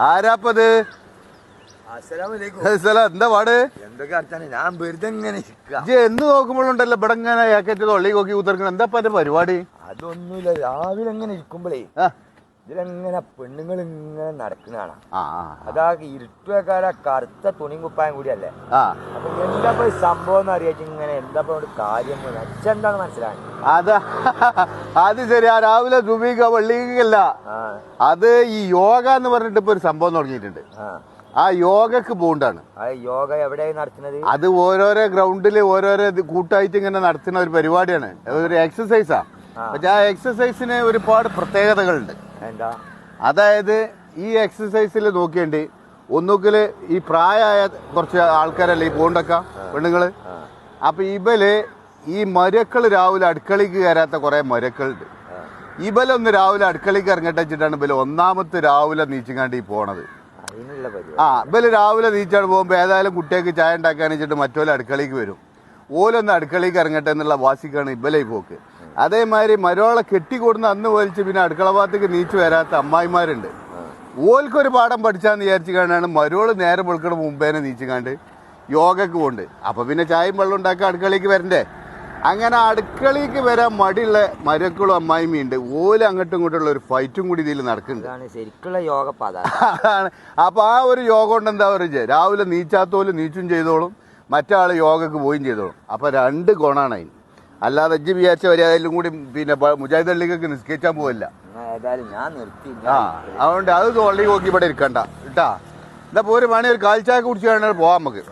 ആരാപ്പത്? എന്താ പാട്? ഞാൻ വെറുതെ ഇങ്ങനെ എന്ത് നോക്കുമ്പോഴുണ്ടല്ലോ ഇവിടെ ഇങ്ങനെ ഏക്കറ്റ് തൊള്ളി നോക്കി കുത്തിറക്കണം. എന്താ എന്റെ പരിപാടി? അതൊന്നുമില്ല, രാവിലെ എങ്ങനെ ഇരിക്കുമ്പോഴേ ഇതിലെങ്ങനെ പെണ്ണുങ്ങൾ ഇങ്ങനെ നടക്കുന്നതാണ്. അതാ ഇരുട്ടുവെക്കാല കറുത്ത തുണി കുപ്പായം കൂടിയല്ലേ. അപ്പൊ എന്താ സംഭവം എന്ന് അറിയാച്ച ഇങ്ങനെ എന്താ കാര്യം അച്ഛെന്താന്ന് മനസ്സിലായി. അത് ശരിയാ. രാവിലെ സുബീക വെള്ളിക്കല്ല, അത് ഈ യോഗ എന്ന് പറഞ്ഞിട്ട് ഇപ്പൊ ഒരു സംഭവം തുടങ്ങിയിട്ടുണ്ട്. ആ യോഗക്ക് പോണ്ടാണ്. യോഗ എവിടെയാണ് നടത്തുന്നത്? അത് ഓരോരോ ഗ്രൗണ്ടില് ഓരോരോ കൂട്ടായിട്ട് ഇങ്ങനെ നടത്തുന്ന ഒരു പരിപാടിയാണ്, ഒരു എക്സസൈസാ. പക്ഷെ ആ എക്സസൈസിന് ഒരുപാട് പ്രത്യേകതകളുണ്ട്. എന്താ? അതായത് ഈ എക്സസൈസിൽ നോക്കിയേണ്ടി ഒന്നുകിൽ ഈ പ്രായമായ കുറച്ച് ആൾക്കാരല്ലേ ഈ പോണ്ടൊക്കെ പെണ്ണുങ്ങള്. അപ്പൊ ഈ മരക്കള് രാവിലെ അടുക്കളയ്ക്ക് കയറാത്ത കുറെ മരക്കളുണ്ട്. ഇവലൊന്ന് രാവിലെ അടുക്കളയ്ക്ക് ഇറങ്ങട്ടെ വെച്ചിട്ടാണ് ഇവല് ഒന്നാമത്തെ രാവിലെ നീച്ചിങ്ങാണ്ട് ഈ പോണത്. ഇവല് രാവിലെ നീച്ചാണ് പോകുമ്പോ ഏതായാലും കുട്ടികൾക്ക് ചായ ഉണ്ടാക്കാൻ വെച്ചിട്ട് മറ്റോലെ അടുക്കളയ്ക്ക് വരും. ഓലൊന്ന് അടുക്കളയ്ക്ക് ഇറങ്ങട്ടെ എന്നുള്ള വാശിക്കാണ് ഇവലെ പോക്ക്. അതേമാതിരി മരോളെ കെട്ടിക്കൊടുന്ന് അന്ന് വലിച്ച് പിന്നെ അടുക്കള ഭാഗത്തേക്ക് നീച്ചു വരാത്ത അമ്മായിമാരുണ്ട്. ഓൽക്കൊരു പാഠം പഠിച്ചാന്ന് വിചാരിച്ചു കാണാണ് മരോള് നേരെ വെളുക്കണ മുമ്പേനെ നീച്ചുകാണ്ട് യോഗക്ക് പോകുന്നുണ്ട്. അപ്പൊ പിന്നെ ചായയും വെള്ളം ഉണ്ടാക്കാൻ അടുക്കളയ്ക്ക് വരണ്ടേ. അങ്ങനെ അടുക്കളയ്ക്ക് വരാൻ മടിയുള്ള മരക്കളും അമ്മായിമ്മയുണ്ട്. ഓല് അങ്ങോട്ടും ഇങ്ങോട്ടുള്ള ഒരു ഫൈറ്റും കൂടി ഇതിൽ നടക്കുന്നുണ്ട്. ശരിക്കുള്ള യോഗ അതാണ്. അപ്പൊ ആ ഒരു യോഗ കൊണ്ട് എന്താ പറയുക, രാവിലെ നീച്ചാത്തോലും നീച്ചും ചെയ്തോളും, മറ്റാള് യോഗക്ക് പോയും ചെയ്തോളും. അപ്പൊ രണ്ട് ഗുണാണ് അതിന്. അല്ലാതെ അജ്ജ് വിചാരിച്ച വരെയായാലും കൂടി പിന്നെ മുജാഹിദ് അള്ളിക്കൊക്കെ നിസ്കരിച്ചാൻ പോവില്ല. അതുകൊണ്ട് അത് തൊള്ളി നോക്കി ഇവിടെ ഇരിക്കണ്ട കേട്ടാ. എന്താ പോര് വേണേ ഒരു കാൽച്ചായ കുടിച്ച് വേണേ പോവാം നമുക്ക്.